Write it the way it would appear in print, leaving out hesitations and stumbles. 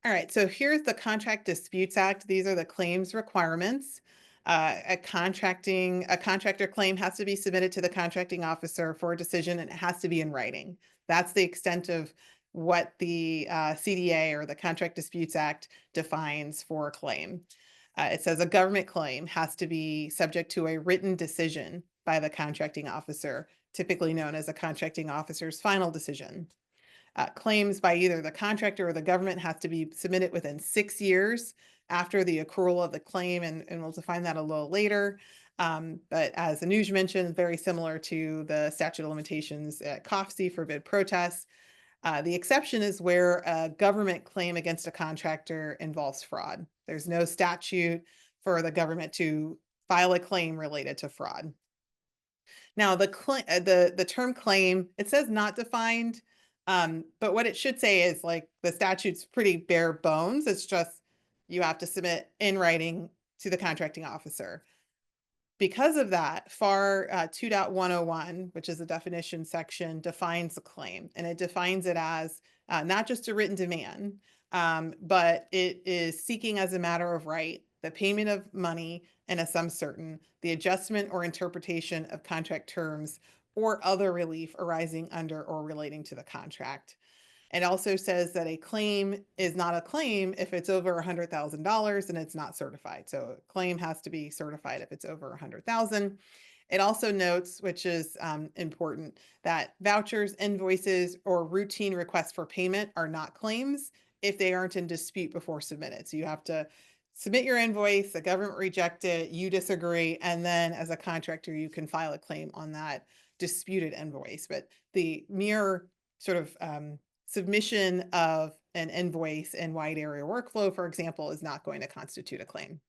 All right, so here's the Contract Disputes Act. These are the claims requirements. A contractor claim has to be submitted to the contracting officer for a decision, and it has to be in writing. That's the extent of what the CDA or the Contract Disputes Act defines for a claim. It says a government claim has to be subject to a written decision by the contracting officer, typically known as a contracting officer's final decision. Claims by either the contractor or the government has to be submitted within 6 years after the accrual of the claim, and we'll define that a little later. But as Anuj mentioned, very similar to the statute of limitations at COFC for bid protests. The exception is where a government claim against a contractor involves fraud. There's no statute for the government to file a claim related to fraud. Now, the term claim, it says not defined, but what it should say is like the statute's pretty bare bones. It's just you have to submit in writing to the contracting officer. Because of that, FAR 2.101, which is the definition section, defines a claim, and it defines it as not just a written demand, but it is seeking as a matter of right the payment of money in a sum certain, the adjustment or interpretation of contract terms, or other relief arising under or relating to the contract. It also says that a claim is not a claim if it's over $100,000 and it's not certified. So a claim has to be certified if it's over 100,000. It also notes, which is important, that vouchers, invoices, or routine requests for payment are not claims if they aren't in dispute before submitted. So you have to submit your invoice, the government reject it, you disagree, and then as a contractor, you can file a claim on that disputed invoice. But the mere sort of submission of an invoice in wide area workflow, for example, is not going to constitute a claim.